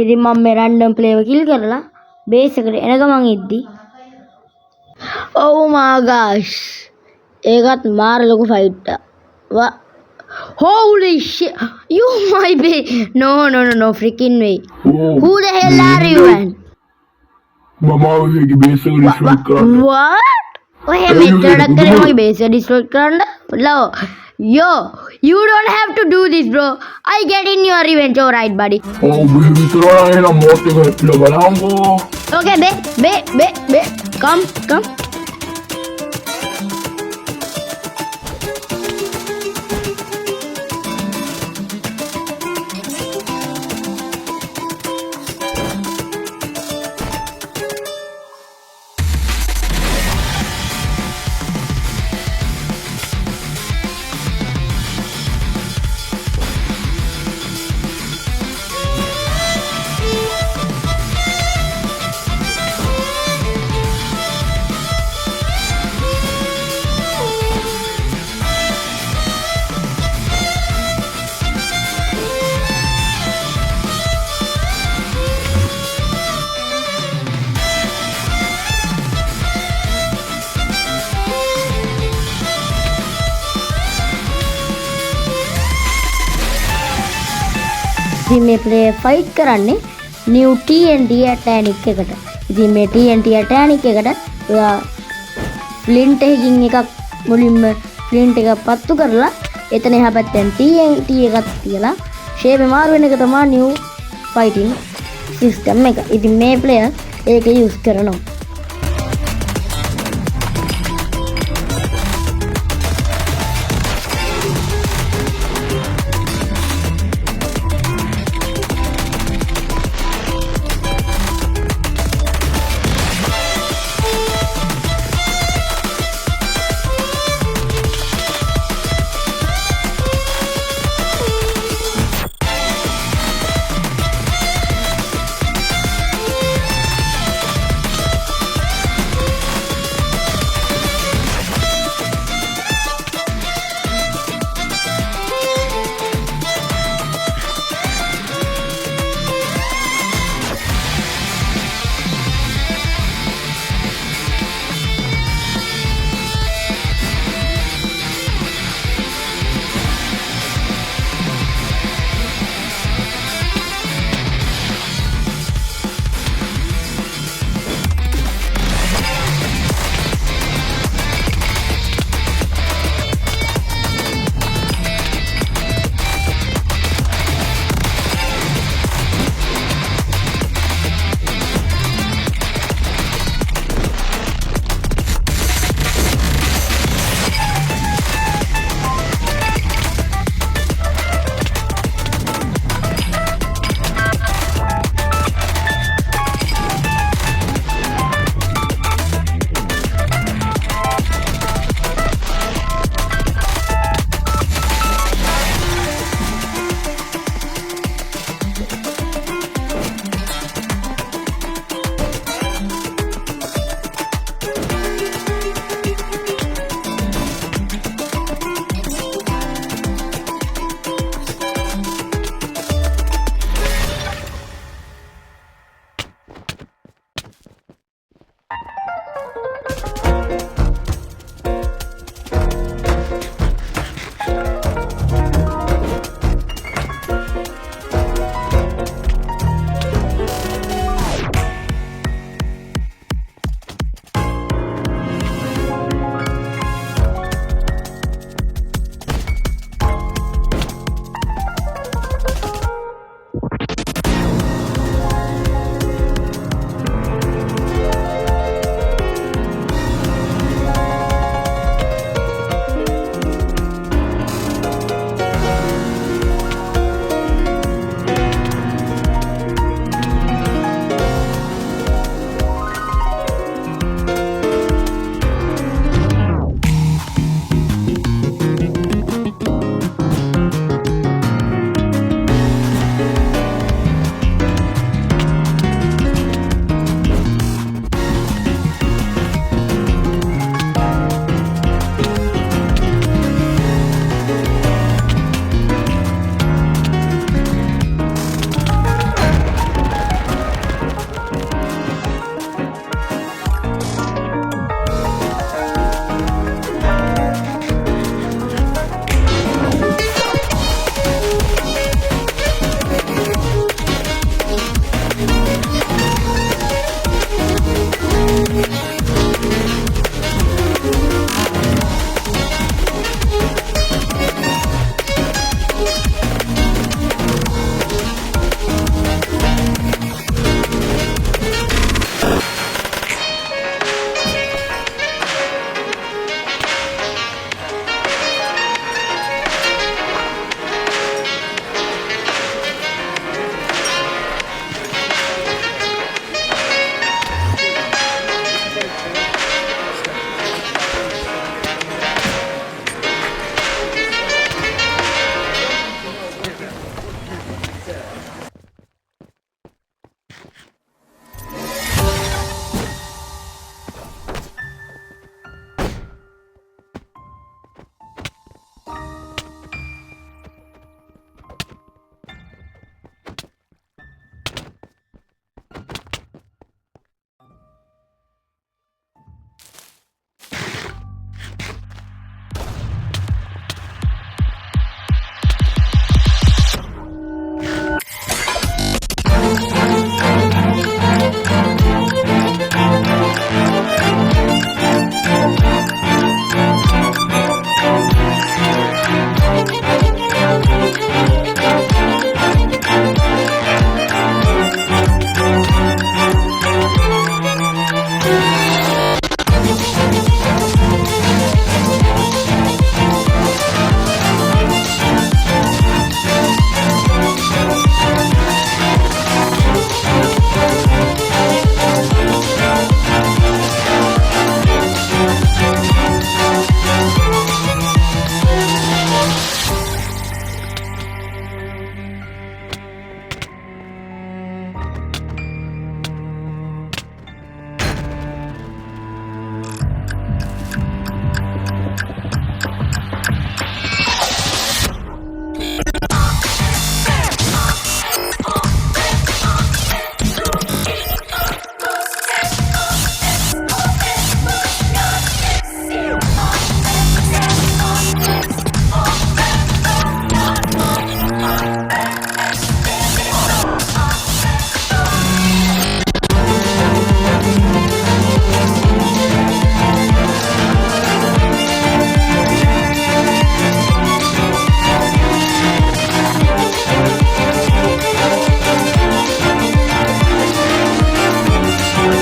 ඉතින් මම මේ රැන්ඩම් ප්ලේව කිල් කරලා බේස් එකට එන ගමන් ඉද්දි oh my gosh ඒකත් මාර ලොකු ෆයිට් එකක්. Holy shit! You my baby! No, freaking way! Who the hell are you, man? Mama की बेस को डिस्ट्रॉय करा What? ඔය මෙච්චරක් කරේ මගේ බේස් එක ඩිස්ට්‍රොයි කරන්න? Love. Yo, you don't have to do this, bro. I get in your revenge, alright, buddy. Oh baby तेरा है ना मौत के पिलो बनाऊंगा. Okay, be. Come. ඉතින් මේ ප්ලේයර් ෆයිට් කරන්නේ new TNT ඇටැනික් එකට. ඉතින් මේ TNT ඇටැනික් එකට ඔයා ෆ්ලින්ට් එකකින් එකක් මුලින්ම ෆ්ලින්ට් එක පත්තු කරලා එතන එහා පැත්තෙන් TNT එකක් තියලා ෂේප් එක මාරු වෙන එක තමයි new fighting system එක. ඉතින් මේ ප්ලේයර් ඒක යූස් කරනවා.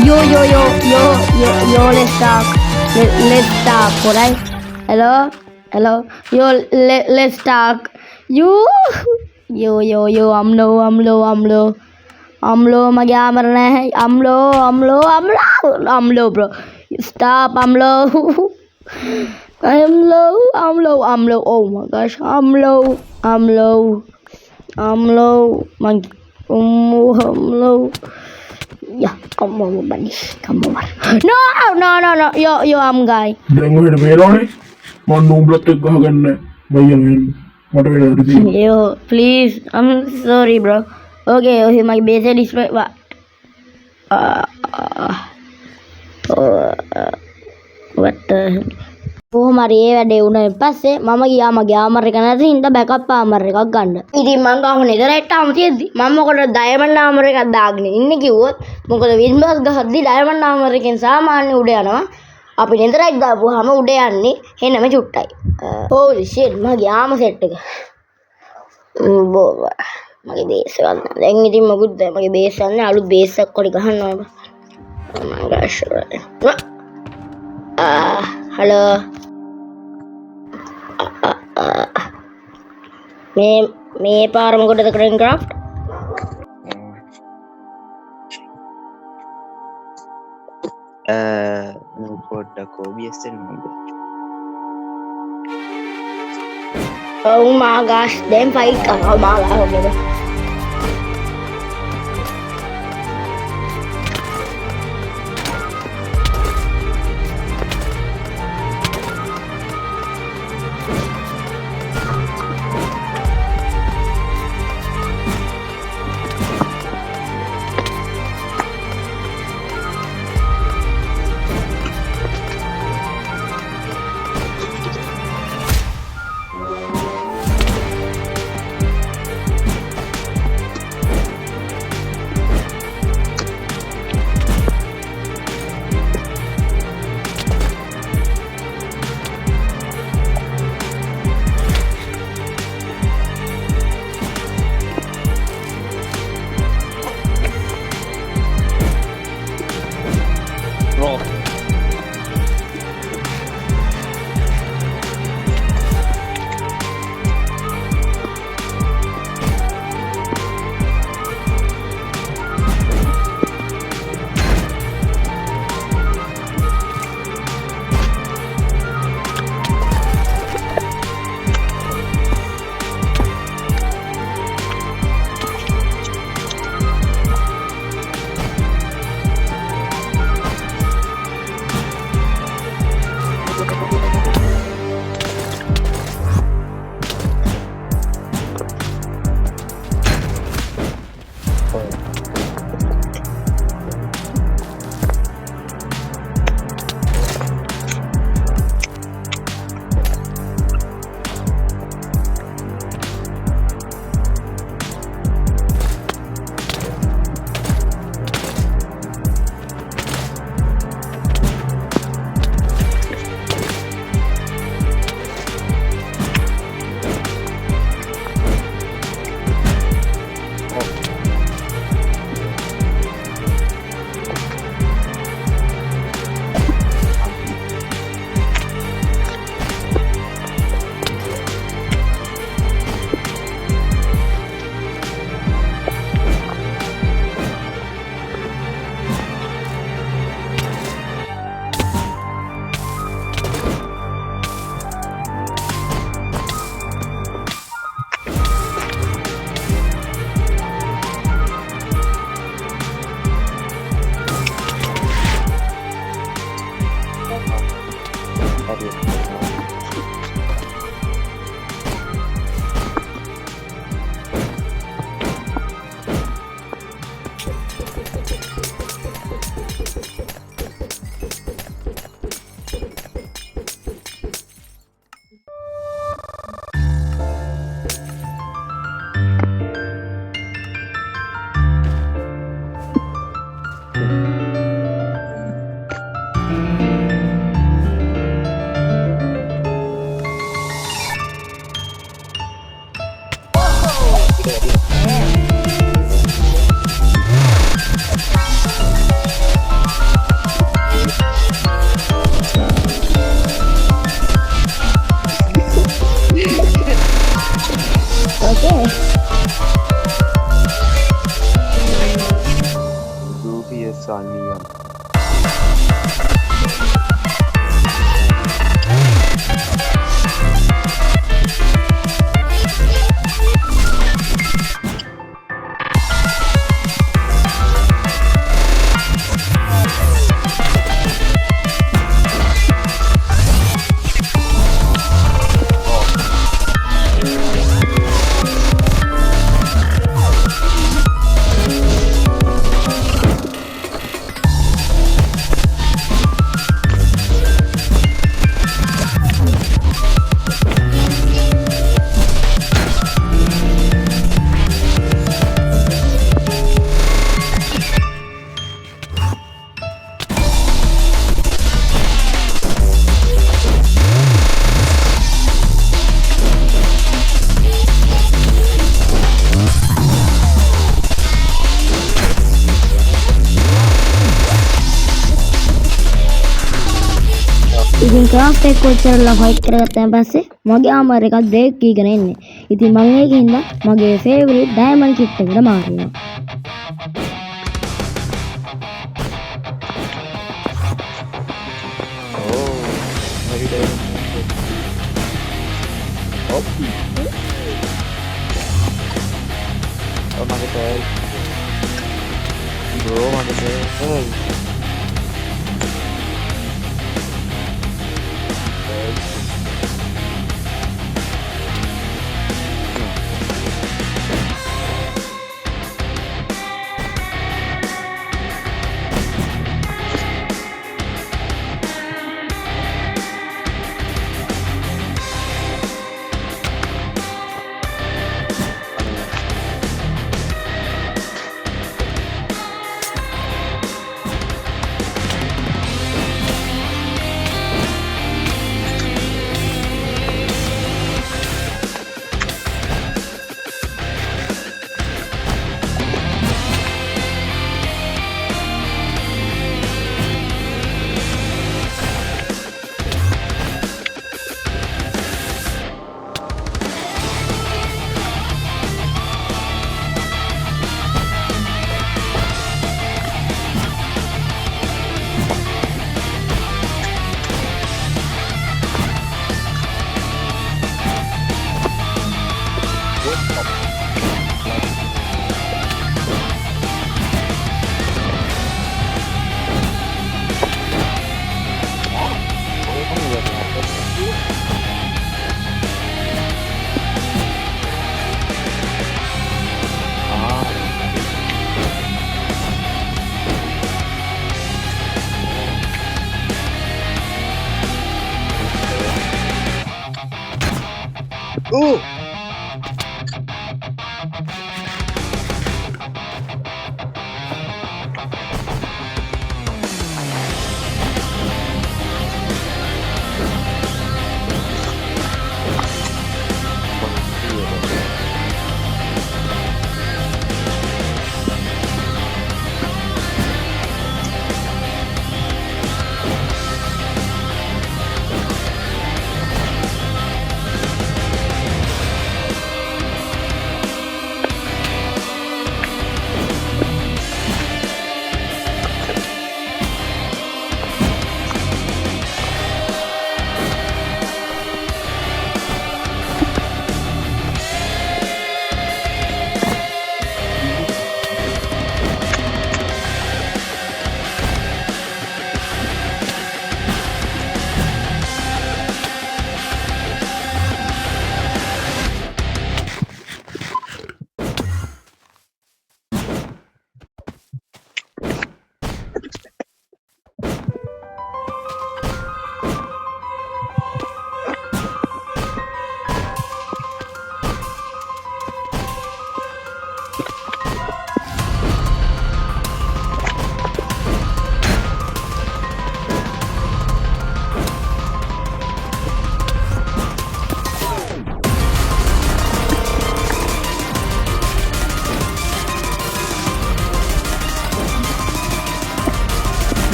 Yo, let's talk. Let's talk, alright? Hello. Yo, let's talk. Yo, I'm low, my camera. I'm low, bro. Stop, I'm low. I'm low. Oh my gosh, I'm low. I'm low. Yeah, come over, buddy. Come over. No. Yo, I'm guy. දැන් ඔහෙට මේලානේ මම නූම්බලත් එක්ක ගහගන්නේ බයියන් මට වෙලා තියෙන්නේ Yo, please. I'm sorry, bro. Okay, my base is what? What the hell? කොහොම හරි ඒ වැඩේ වුණාන් පස්සේ මම ගියා මගේ ආමර් එක නැති හින්දා බෑකප් ආමර් එකක් ගන්න. ඉතින් මං ගාව නෙදරයිට් ආම තියෙද්දි මම මොකටද ඩයමන්ඩ් ආමර් එකක් දාගෙන ඉන්නේ කිව්වොත් මොකද වින්ඩෝස් ගහද්දි ඩයමන්ඩ් ආමර් එකෙන් සාමාන්‍ය උඩ යනවා. අපි නෙදරයිට් දාපුවාම උඩ යන්නේ හෙනම චුට්ටයි. holy shit මගේ ආම සෙට් එක. මගේ බේස් එක ගන්න. දැන් ඉතින් මොකුත් දැන් මගේ බේස් ගන්න අලුත් බේස් එකක් කොටි ගහනවා. Oh my gosh. Hello. මේ පාර මොකටද කරන්නේ ක්‍රාෆ්ට්? පොඩ්ඩක් OBS එන්න ඕනද? Oh my gosh, දැන් ෆයිට් කරනවා මාලා වගේද? สอนมีก่อน ඉතින් ක්‍රාෆ්ට් එක කොච්චරලා ෆයිට් කරගත්තන් පස්සේ මගේ ආමර් එකක් බ්‍රේක් කීගෙන එන්නේ. ඉතින් මම ඒකින්ද මගේ ෆේවරිට් ඩයමන්ඩ් කිට් එකට මාරුණා. very nice. Oh mage tail bro mage tail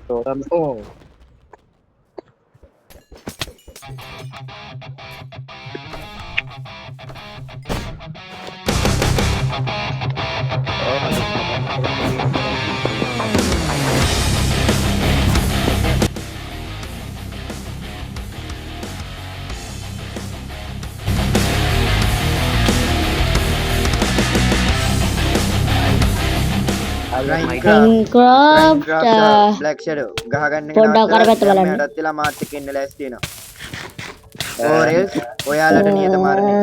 Orang oh. Minecraft Black Shadow ගහගන්න එක පොඩ්ඩක් අර පැත්ත බලන්න. මටත් තියලා මාත් එක්ක ඉන්න ලෑස්ති වෙනවා. or else ඔයාලට නියත මරණය.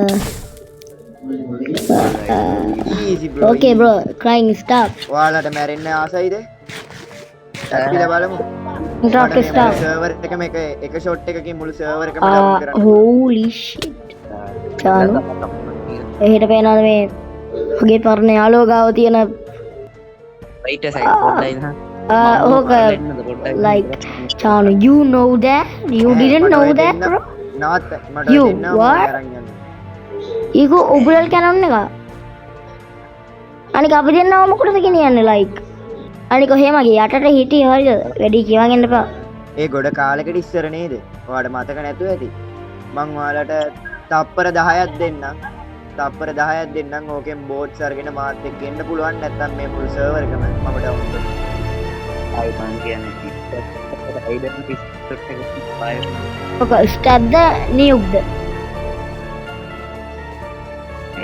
easy bro. Okay bro, crying stop. ඔයාලට මැරෙන්න ආසයිද? ඇස්තිලා බලමු. Minecraft stop. සර්වර් එකම එක ෂොට් එකකින් මුළු සර්වර් එකම ඩවුන් කරන්න. Holy shit. චානු. එහෙට පේනවද මේ මගේ පරණ යාළුවෝ ගාව තියෙන Right side පොඩ්ඩයි නහ. ඕක like Chanu, you know that? You didn't know that bro? නාත් මට You දෙන්න what? අරන් යන්න. ඊකෝ ඔබරල් කැනන් එක. අනික අපි දෙන්නව මොකටද ගෙනියන්නේ like? අනික ඔහෙමගේ යටට හිටියේ හරියද? වැඩි කියවන් එන්න එපා. ඒ ගොඩ කාලෙකට ඉස්සර නේද? ඔයාලට මතක නැතුව ඇති. මං ඔයාලට තප්පර 10ක් දෙන්නම්. තප්පර 10ක් දෙන්නම්. ඕකෙන් බෝට්ස් අරගෙන මාත් එක්ක එන්න පුළුවන් නැත්නම් මේ මුළු සර්වර් එකම මම ඩවුන් කරනවා. ආයි මං කියන්නේ අයිඩන් ටිකට් එක 5 ඔක stab the nuke.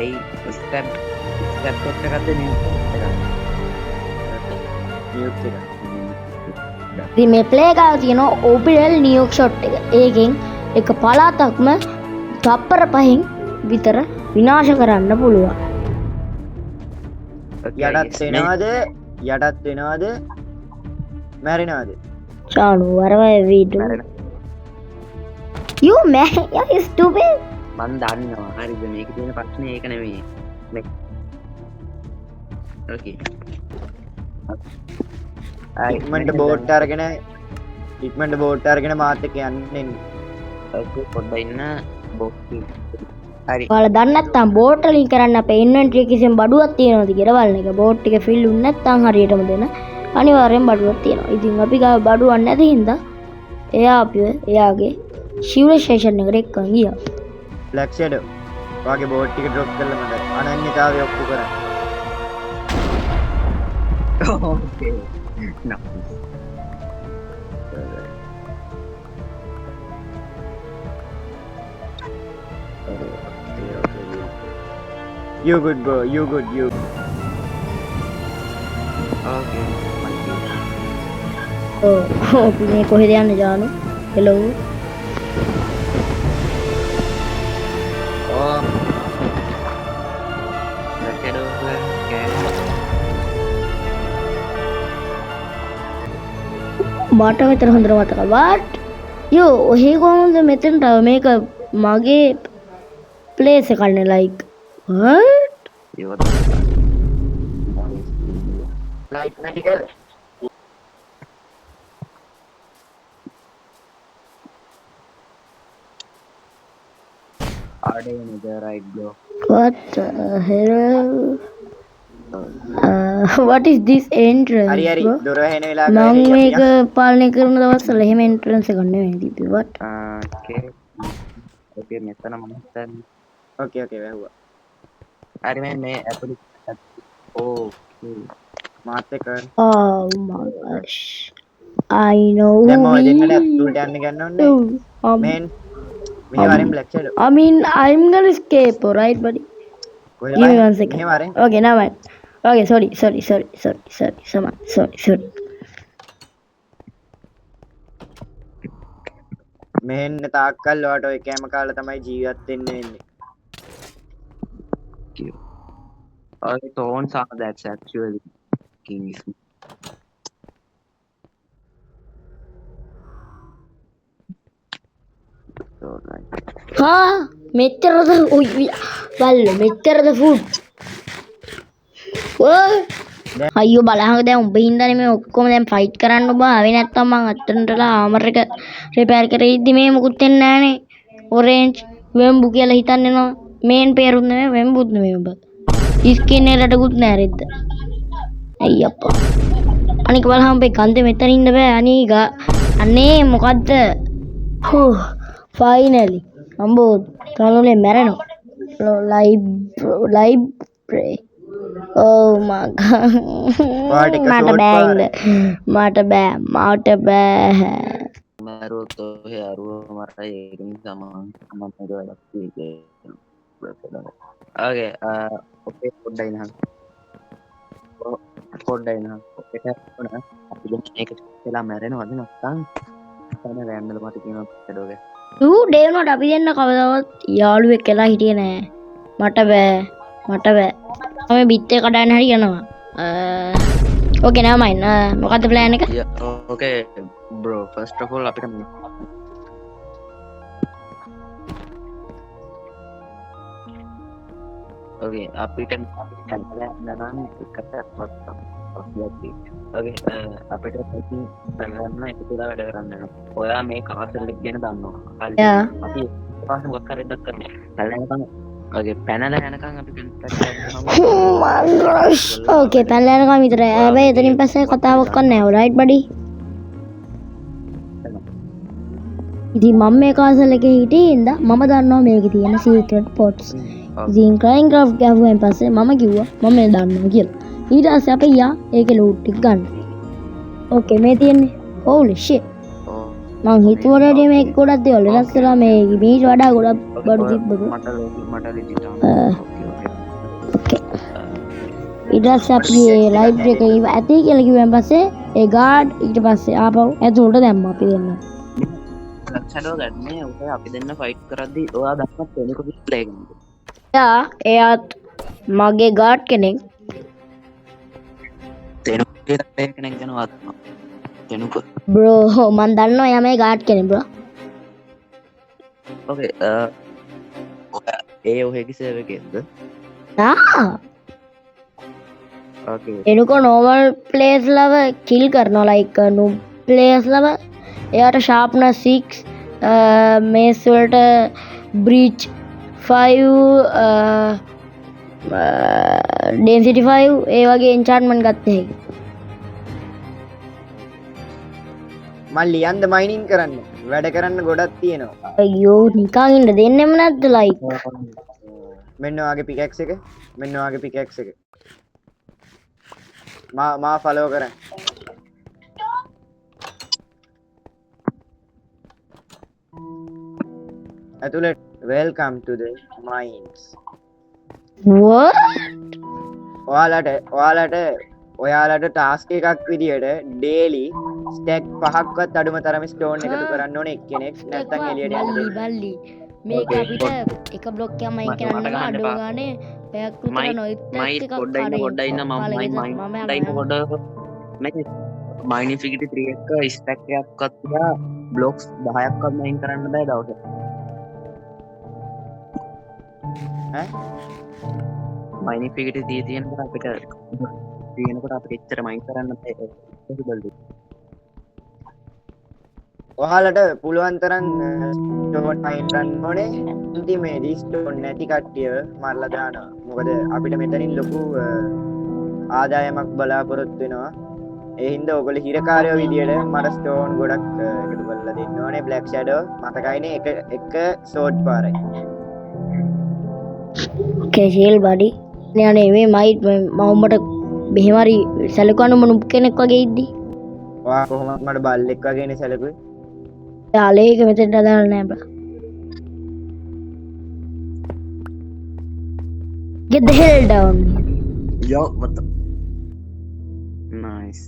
A step එකක්ද නේ මියුට් එක. ඉතින් මේ ප්ලේ ගාව තියෙන ඔබරල් නියුක් ෂොට් එක. ඒකෙන් එක පළාතක්ම තප්පර 5න් විතර විනාශ කරන්න පුළුවන්. යටත් වෙනවද? යටත් වෙනවද? මැරෙනවද? Chanu, whatever we do. You man, you're stupid. මන් දන්නවා හරිද මේක තියෙන ප්‍රශ්නේ ඒක නෙමෙයි ඕකේ ඉක්මනට බෝට් අරගෙන මාත් එක්ක යන්න එන්න. ඕකේ පොඩ්ඩක් ඉන්න බොක්ස් හරි ඔයාලා දන්නේ නැත්නම් බෝට් වලින් කරන්න අපේ ඉන්වෙන්ටරි කිසිම බඩුවක් තියෙනවද කියලා බලන එක. බෝට් එක ෆිල් වුනේ නැත්නම් හරියටම දෙන අනිවාර්යෙන් බඩුවක් තියෙනවා. ඉතින් අපි ගාව බඩුවක් නැති හින්දා එයා අපිව එයාගේ සිවිලයිසේෂන් එකට එක්කන් ගියා. Black Shadow වාගේ බෝට් ටික ඩ්‍රොප් කරලා මට අනන්‍යතාවය ඔප්පු කරන්න. ඕකේ නෝ You good bro, you good, you. ඕකේ අපි මේ කොහෙද යන්නේ ජානු? හෙලෝ. ඕ නැකඩෝ මට විතර හොඳට මතකයි. what? යෝ ඔහේ කොහොමද මෙතනට මේක මගේ ප්ලේස් එකන්නේ like what? ඒවත් Light medical. ආඩේ නේද right bro What the hell? What is this entrance? හරි හරි bro? දොර වහන වෙලාවක මම මේක පාලනය කරන දවස්වල එහෙම entrance එකක් නෙමෙයි තිබ්බේ. what? ඕකේ ඕකේ මෙතන මම හිතන්නේ ඕකේ ඕකේ වැහුවා. හරි මේ ඇතුළේ ඕකේ මාත් එක්ක Oh my gosh. I know. දැන් මම දෙන්නට we ඇතුළට යන්න ගන්න ඕනේ. do. මෙහෙන් වරෙන් Black Shadow. I mean, I'm gonna escape, alright, buddy? කොහෙද Give me වරෙන්? one second. මෙහෙ වරෙන්. Okay, now mind. Okay, sorry. මෙහෙන් තාක්කල් ඔයාට ඔය කැම කාලා තමයි ජීවත් වෙන්න වෙන්නේ. tones are that's actually kings alright Ha! මෙච්චරද බල්ලෝ මෙච්චරද ෆුඩ් අයියෝ බලහන් දැන් උඹ හින්දානේ මේ ඔක්කොම දැන් ෆයිට් කරන්න ඔබ ආවේ නැත්තම් මං අතනටලා ආමර් එක රිපෙයාර් කරේ ඉද්දි මේ මොකුත් වෙන්නේ නැහනේ ඔරෙන්ජ් වෙම්බු කියලා හිතන්න එනවා මේන් පේරුත් නෙමෙයි වෙම්බුත් නෙමෙයි ඔබ ස්කින් එකටකුත් නෑ රෙද්ද අයියප්පා අනික බලහම මේ ගන්දේ මෙතන ඉන්න බෑ අනීක අනේ මොකද්ද ෆයිනලි අම්බෝ තනුලේ මැරෙනවා ලයිබ්‍රරි ඕ මා ඔයාට එක මට ෂෝට් බෑ පාරයි. මට බෑ මරුවොත් ඔහේ අරුව මරයි ඒක නිසා මම මේක වැඩක් තියෙන්නේ. ඕකේ ඔකේ පොඩ්ඩයි නහන්. පොඩ්ඩයි නහන්. ඔකේ වුණ අපි දැන් මේක කියලා මැරෙනවද නැත්නම් තමයි රෑන්ඩල් මට කියනවා පෙඩෝගේ. ඌ ඩේව්නොට අපි දෙන්න කවදාවත් යාළුවෙක් කියලා හිටියේ නෑ මට බෑ මම බිත්තේ කඩන්න හරි යනවා ඕකේ නෑ මයින් මොකද්ද ප්ලෑන් එක ඕකේ බ්‍රෝ ෆස්ට් ඔෆ් ඕල් අපිට ඕකේ අපිට නනම් එකට ඕකේ අපිට ගන්න එකතු වෙලා වැඩ කරන්න වෙනවා. ඔයා මේ කාසල් එක ගැන දන්නවා. හරි. යා. අපි පාස් මොකක් හරි දෙයක් කරනවා. පැනලා ඕකේ පැනලා යනකම් අපි කන්ට්‍රැක්ට් ඕකේ පැනලා යනකම් විතරයි හැබැයි එතනින් පස්සේ කතාවක් කරන්න නෑ රයිට් බඩි ඉතින් මම මේ කාසල් එකේ හිටියේ ඉඳ මම දන්නවා මේකේ තියෙන සීක්‍රට් පොට්ස් ඉතින් ක්‍රයිම් ක්‍රාෆ්ට් ගාවුවෙන් පස්සේ මම කිව්වා මම මේ දන්නවා කියලා ඊට පස්සේ අපි යා ඒකේ ලූට් ටික ගන්න ඕකේ මේ තියෙන්නේ holy shit මං හිතුවරදී මේක ගොඩක් දේවල් වෙනස් කරලා මේ මීට වඩා ගොඩක් බඩු තිබ්බද මට ඕකේ ඊට පස්සේ අපි ඒ ලයිබ්‍රරි එකේ ඇති කියලා කිව්වන් පස්සේ ඒ ගාඩ් ඊට පස්සේ ආපහු ඇතුළට දැම්මා අපි දෙන්න ලක්ෂණෝ ගන්නේ ඔය අපි දෙන්න ෆයිට් කරද්දි ඔයා දැක්කත් කෙනෙකුගේ ප්ලේ කරනවා. එයාත් මගේ ගාඩ් කෙනෙක් තෙනුගේ ප්ලේ කෙනෙක් ගැන තෙනුක බ්‍රෝ මන් දන්නවා එයා මේ ගාඩ් කෙනෙක් බ්‍රෝ ඕකේ ඒ ඔහෙගේ සර්වර් එකේද ඕකේ එනකො නෝමල් ප්ලේස් ලව කිල් කරනවා ලයික් නු ප්ලේස් ලව එයාට ෂාප්නස් 6 මේස් වලට බ්‍රීච් 5 ඩෙන්සිටි 5 ඒ වගේ එන්චාන්ට්මන්ට් ගත්ත හැකි මම ලියන්ද මයිනින් කරන්න වැඩ කරන්න ගොඩක් තියෙනවා. අයියෝ නිකන් ඉන්න දෙන්නෙම නැද්ද ලයික් මෙන්න ඔයාගේ පිකැක්ස් එක මෙන්න ඔයාගේ පිකැක්ස් එක මා ෆලෝ කරන්න. ඇතුළට welcome to the mines. what ඔයාලට ටාස්ක් එකක් විදියට ඩේලි ස්ටැක් 5ක්වත් අඩුම තරමේ ස්ටෝන් එකතු කරන්න ඕනේ එක්කෙනෙක් නැත්නම් එළියට යන්න දෙන්න. බල්ලි මේක අපිට එක බ්ලොක් එකක් මයින් කරන්න අඩු ගානේ පැයක් විතර නොයිත් මයිත් පොඩ්ඩයි ඉන්න මම මේක මයිනිෆිකිටි 3 එක ස්ටැක් එකක්වත් තියා බ්ලොක්ස් 10ක්වත් මයින් කරන්න බෑ දවසට. මයිනිෆිකිටි 3 තියෙනකොට අපිට එච්චර මයින් කරන්න බෑ. ඔයාලට පුළුවන් තරම් ස්ටෝන් මයින් කරන්න ඕනේ. අන්තිමේදී ස්ටෝන් නැති කට්ටිය මරලා දානවා. මොකද අපිට මෙතනින් ලොකු ආදායමක් බලාපොරොත්තු වෙනවා. ඒ හින්දා ඔයගොල්ලෝ හිරකාරයෝ විදියට මට ස්ටෝන් ගොඩක් එකතු කරලා දෙන්න ඕනේ. බ්ලැක් ෂැඩෝ මතකයිනේ එක සෝඩ් පාරයි. okay shield buddy නේ මේ මයිට් මම උඹට මෙහෙමරි සැලකුවන මොන කෙනෙක් වගේ ඉද්දි ඔයා කොහොමද මට බල්ලෙක් වගේනේ සැලකුවේ යාලේක මෙතෙන්ට දාලා නෑ bro get the hell down Yo, what the? Nice.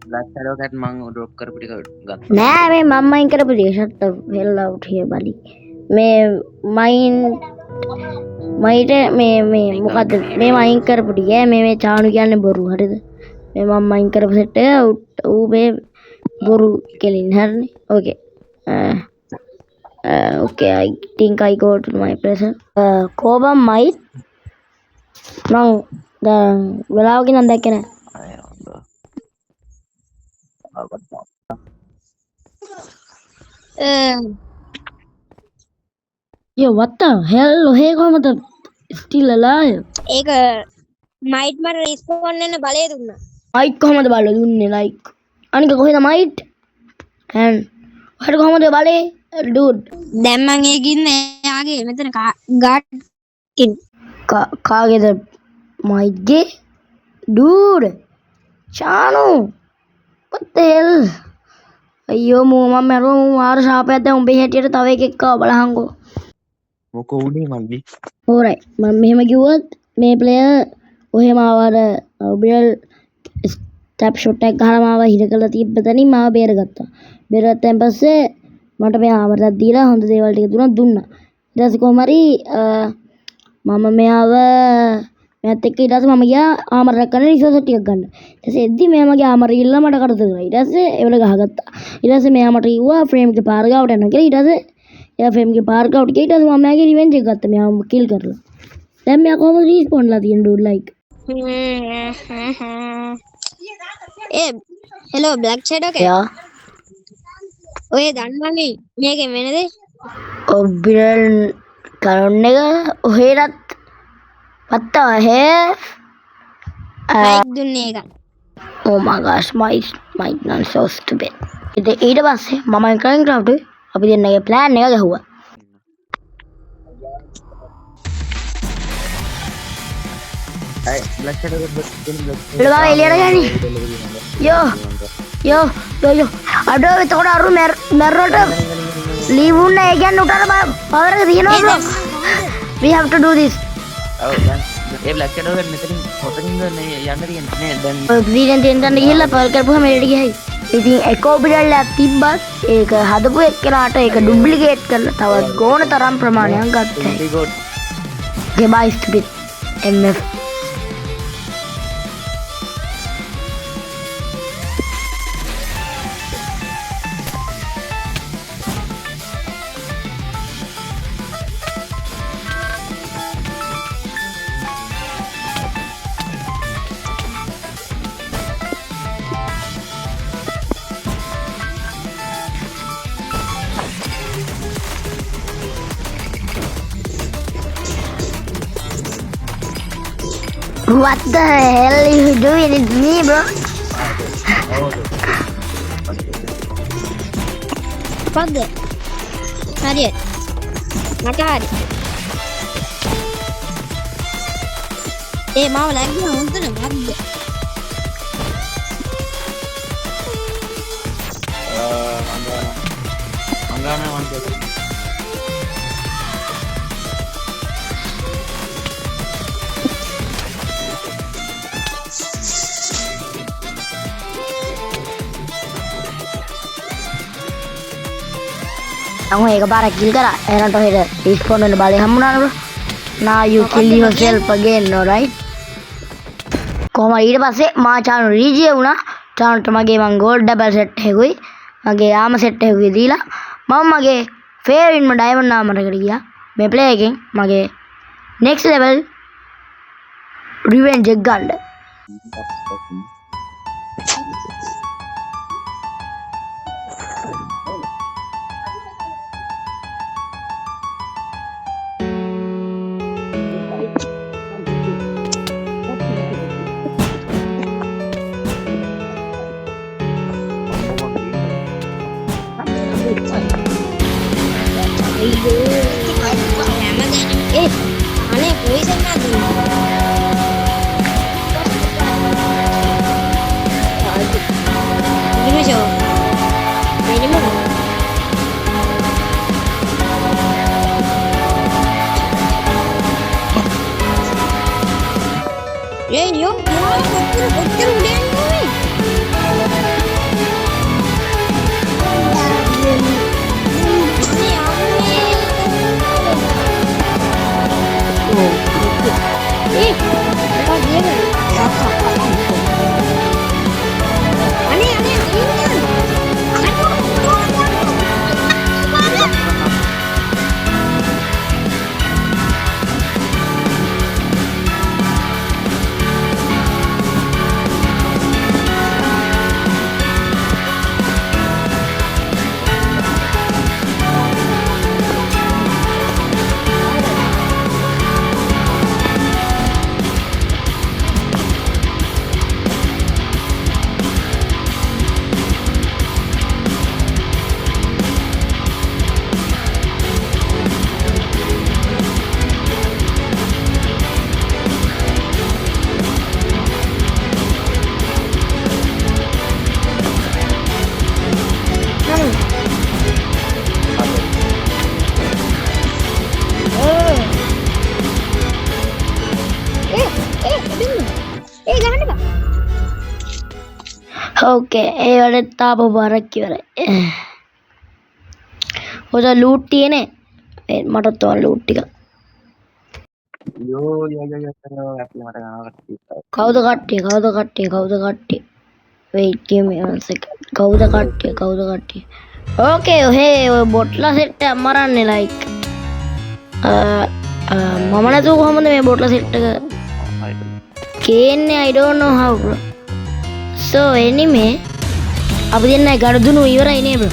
Black Shadow cat mang drop කරපු ටික ගත්තා. නෑ මේ මම මයින් කරපු ටික shut the hell out here buddy මේ මයිට මේ මොකද්ද මේ මයින් කරපු ටික මේ චානු කියන්නේ බොරු හරිද මේ මම මයින් කරපු සෙට් එක ඌ මේ බොරු කෙලින් හරිනේ okay okay I think I go to my present Cobham might මං දැන් වෙලාවකින් නම් දැක්කේ නෑ yo what the hell ඔහේ කොහමද still alive. ඒක මයිට් මට රිස්පොන්ඩ් වෙන්න බලය දුන්නා. මයික් කොහමද බලය දුන්නේ like? අනික කොහෙද මයිට්? and ඔයාට කොහමද බලේ? dude. දැන් මං ඒක ඉන්නේ එයාගේ මෙතන ගාඩ් කින්. කාගේද මයික්ගේ? dude. චානු. what the hell? අයියෝ මම මරුවා මම ආර ශාපයක් දැන් උඹේ හැටියට තව එකෙක් ආව බලහන්කෝ. මොකෝ උනේ මල්ලි alright මම මෙහෙම කිව්වොත් මේ ප්ලේයර් ඔහෙම ආවර ඔබියල් ස්ටැප් ෂොට් එකක් ගහලා මාව හිර කරලා තිබ්බ තැනින් මාව බේරගත්තා. බේරගත්තන් පස්සේ මට මේ ආමරයක් දීලා හොඳ දේවල් ටික දුන්නා. ඊට පස්සේ කොහොම හරි මම මෙයාව මෑත් එක්ක ඊට පස්සේ මම ගියා ආමරයක් ගන්න රිසෝස් ටිකක් ගන්න. ඊට පස්සේ එද්දි මෙයා මගේ ආමරය ඉල්ලලා මට කරදර කරා. ඊට පස්සේ ඒවල ගහගත්තා. ඊට පස්සේ මෙයා මට කිව්වා ෆ්‍රේම් එකේ පාර ගාවට යනවා කියලා. ඊට පස්සේ එයා ෆ්‍රේම් එකේ පාර ගාවට ගියා. ඊට පස්සේ මම මෙයාගේ රිවෙන්ජ් එක ගත්තා. මෙයාව කිල් කරලා. දැන් මෙයා කොහොමද රීස්පොන්ඩ්ලා තියෙන ඩූඩ් ලයික්. ඒ හෙලෝ බ්ලැක් ෂැඩෝ එක. යා ඔය දන්නවනේ මේකෙන් වෙන දේ. ඔබියල් කරොන් එක ඔහෙරත් පත්තා හැ. ලයික් දුන්නේ එක. oh my gosh my non so stupid. ඊට පස්සේ මම කරන් ක්‍රාෆ්ට් අපි දෙන්නගේ ප්ලෑන් එක ගහුවා. අය බ්ලැක් ෂැඩෝ එක ලගා එළියට ගන්නේ. යෝ අඩෝ එතකොට අරු මැරරට ලීව් උන්න ඒ කියන්නේ උටට පවර් එක තියෙනවා bro. we have to do this. ඔව් දැන් ඒ බ්ලැක් ෂැඩෝ එක මෙතනින් හොතකින් යන්න තියෙන්නේ නේ දැන් ඔබ්සිඩියන් තෙන්ටන්න ගිහිල්ලා පවර් කරපුවාම එළියට ගියයි. ඉතින් එකෝබිඩල් එකක් තිබ්බත් ඒක හදපු එක්කෙනාට ඒක ඩුප්ලිකේට් කරලා තවත් ගෝණ තරම් ප්‍රමාණයක් ගත්තා. okay bye stupid mf. What the hell are you doing? It's me, bro. මොකද්ද? හරියට. මට හරි. ඒ මාව ලැග්ගින හොඳට මොකද්ද? අංගානේ වන්ද Aku එක පාරක් kill කරා. එහෙනම් ඔහෙට respawn වෙන්න බලය හම්බුණානේ bro. Now you kill yourself again, alright? කොහොම ඊට පස්සේ මා channel රීජිය වුණා. channel මගේ මං gold double set එකකුයි මගේ armor set එකකුයි දීලා මම මගේ favorite diamond armor එකට ගියා. මේ play එකෙන් මගේ next level revenge එක ගන්න. අනේ පොයිසන් ඕකේ ඒ වැඩෙත් තාප බරක් ඉවරයි. ඔය ලූට් තියෙන්නේ මටත් තව ලූට් ටික. යෝ අපි මට කවුද කට්ටිය wait give me one second කවුද කට්ටිය ඕකේ ඔහේ ඔය බොට්ලා සෙට් එක මරන්නේ like මම නැතුව කොහමද මේ බොට්ලා සෙට් එක කියන්නේ I don't know how bro so anyway අපි දෙන්නයි ගඩදුණු ඉවරයි නේ bro